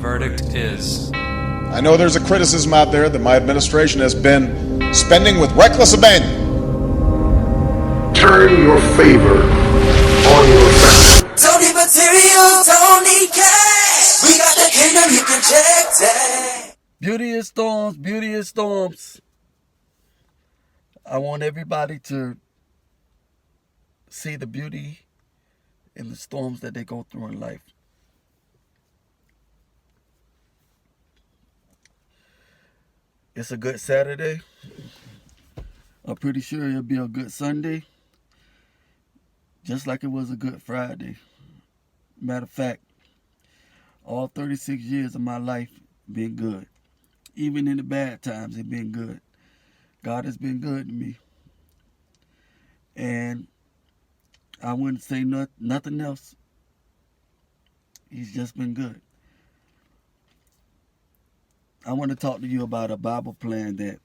verdict is... I know there's a criticism out there that my administration has been spending with reckless abandon. Turn your favor on your family. Don't need materials, don't need cash. We got the kingdom, you can check that. Beauty in storms, beauty in storms. I want everybody to see the beauty in the storms that they go through in life. It's a good Saturday. I'm pretty sure it'll be a good Sunday. Just like it was a good Friday. Matter of fact, all 36 years of my life been good. Even in the bad times, it's been good. God has been good to me. And I wouldn't say nothing else. He's just been good. I want to talk to you about a Bible plan that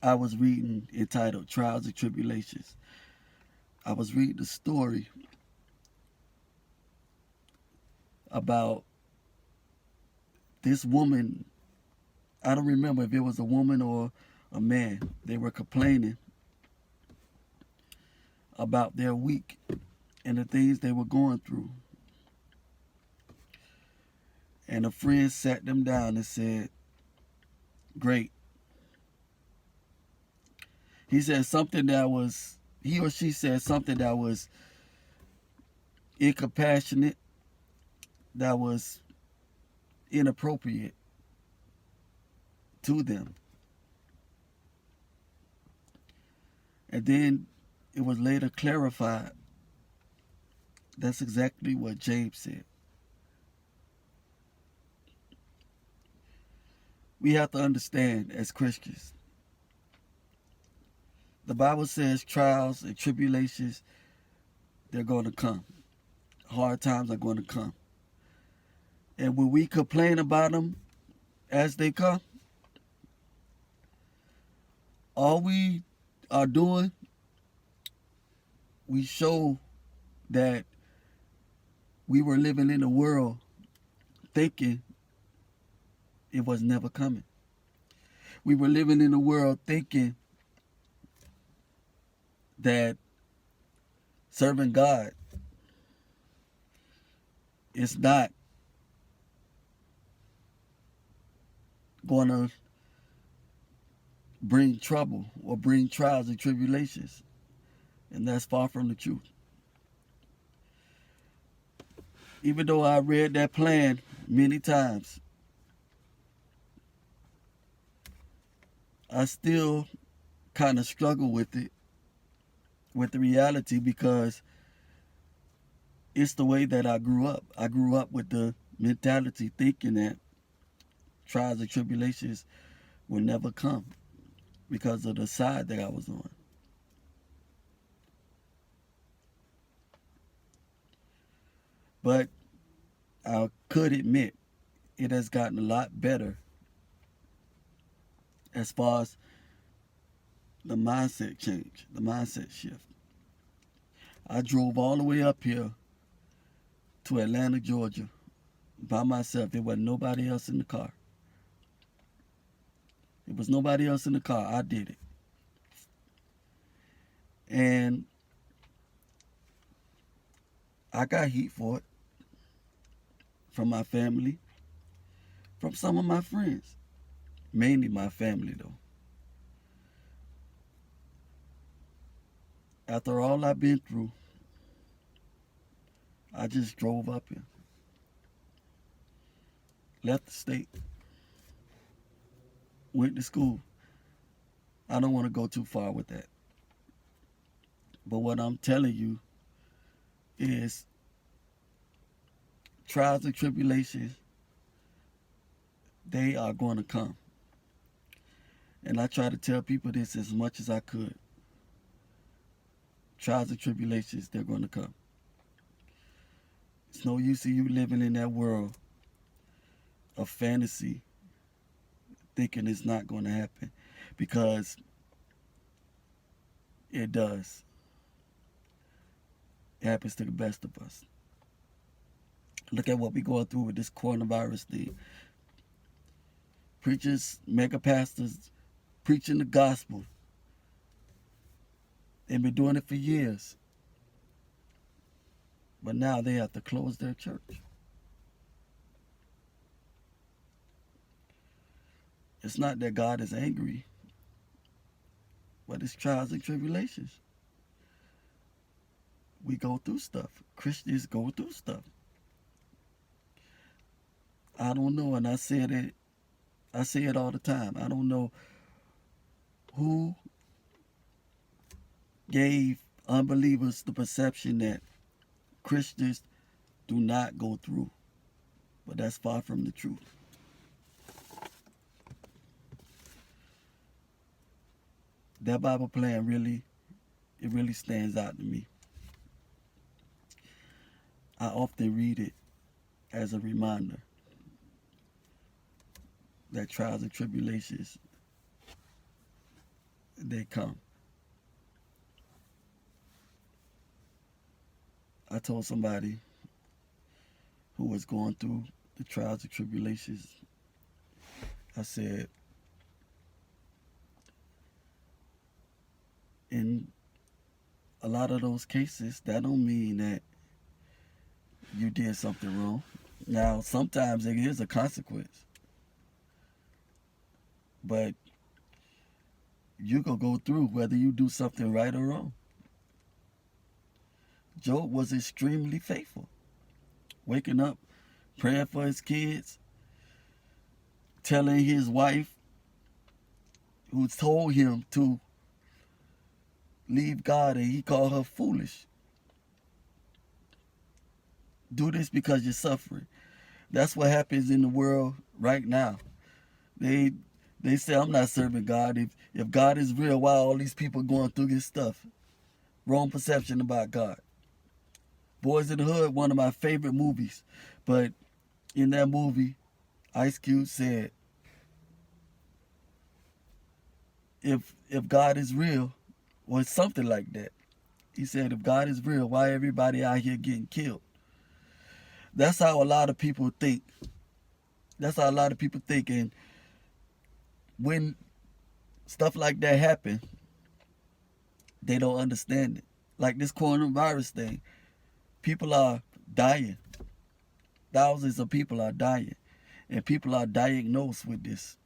I was reading entitled Trials and Tribulations. I was reading a story about this woman. I don't remember if it was a woman or a man. They were complaining about their week and the things they were going through. And a friend sat them down and said, great. He said something that was, he or she said something that was incompassionate, that was inappropriate to them. And then it was later clarified. That's exactly what James said. We have to understand as Christians, the Bible says trials and tribulations, they're going to come. Hard times are going to come. And when we complain about them as they come, all we are doing, we show that we were living in a world thinking it was never coming. We were living in a world thinking that serving God is not going to bring trouble or bring trials and tribulations. And that's far from the truth. Even though I read that plan many times, I still kind of struggle with it, with the reality, because it's the way that I grew up. I grew up with the mentality thinking that trials and tribulations will never come because of the side that I was on. But I could admit it has gotten a lot better as far as the mindset change, the mindset shift. I drove all the way up here to Atlanta, Georgia by myself. There wasn't nobody else in the car. There was nobody else in the car. I did it. And I got heat for it from my family, from some of my friends. Mainly my family, though. After all I've been through, I just drove up here. Left the state. Went to school. I don't want to go too far with that. But what I'm telling you is trials and tribulations, they are going to come. And I try to tell people this as much as I could. Trials and tribulations, they're going to come. It's no use in you living in that world of fantasy thinking it's not going to happen, because it does. It happens to the best of us. Look at what we're going through with this coronavirus thing. Preachers, mega pastors, preaching the gospel. They've been doing it for years. But now they have to close their church. It's not that God is angry, but it's trials and tribulations. We go through stuff. Christians go through stuff. I don't know, and I say it all the time. I don't know who gave unbelievers the perception that Christians do not go through. But that's far from the truth. That Bible plan really stands out to me. I often read it as a reminder that trials and tribulations, they come. I told somebody who was going through the trials and tribulations, I said, in a lot of those cases, that don't mean that you did something wrong. Now, sometimes there is a consequence. But you can go through whether you do something right or wrong. Job was extremely faithful. Waking up, praying for his kids, telling his wife, who told him to leave God, and he called her foolish. Do this because you're suffering. That's what happens in the world right now. They say, I'm not serving God. If God is real, why are all these people going through this stuff? Wrong perception about God. Boys in the Hood, one of my favorite movies. But in that movie, Ice Cube said, if God is real, or something like that. He said, if God is real, why everybody out here getting killed? That's how a lot of people think. That's how a lot of people think. And when stuff like that happen, they don't understand it. Like this coronavirus thing, people are dying. Thousands of people are dying. And people are diagnosed with this.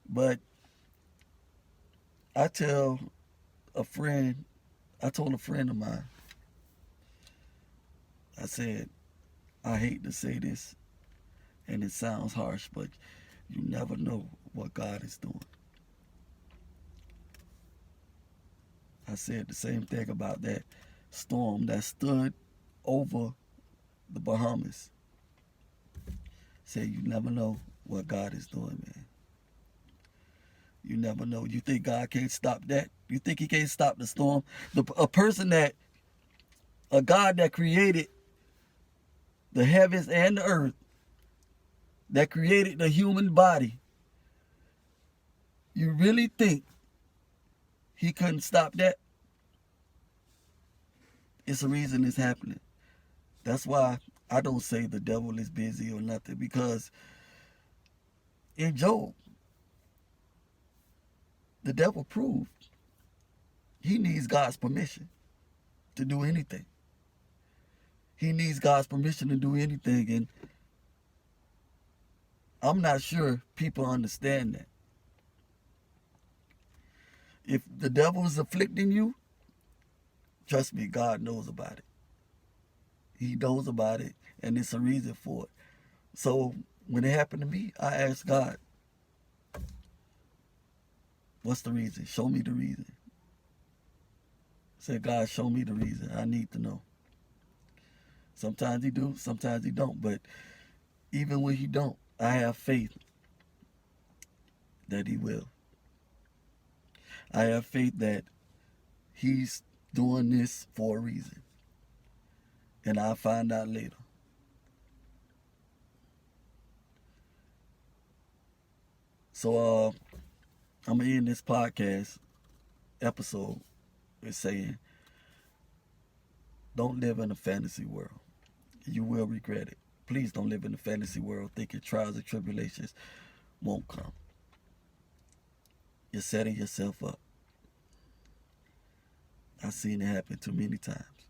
But I told a friend of mine, I said, I hate to say this, and it sounds harsh, but you never know what God is doing. I said the same thing about that storm that stood over the Bahamas. Said you never know what God is doing, man. You never know. You think God can't stop that? You think he can't stop the storm? A God that created the heavens and the earth, that created the human body, you really think he couldn't stop that? It's a reason it's happening. That's why I don't say the devil is busy or nothing, because in Job, the devil proved he needs God's permission to do anything. He needs God's permission to do anything, and I'm not sure people understand that. If the devil is afflicting you, trust me, God knows about it. He knows about it, and it's a reason for it. So when it happened to me, I asked God, what's the reason? Show me the reason. I said, God, show me the reason. I need to know. Sometimes he do, sometimes he don't. But even when he don't, I have faith that he will. I have faith that he's doing this for a reason. And I'll find out later. So I'm going to end this podcast episode with saying, Don't live in a fantasy world. You will regret it. Please don't live in a fantasy world thinking trials and tribulations won't come. You're setting yourself up. I've seen it happen too many times.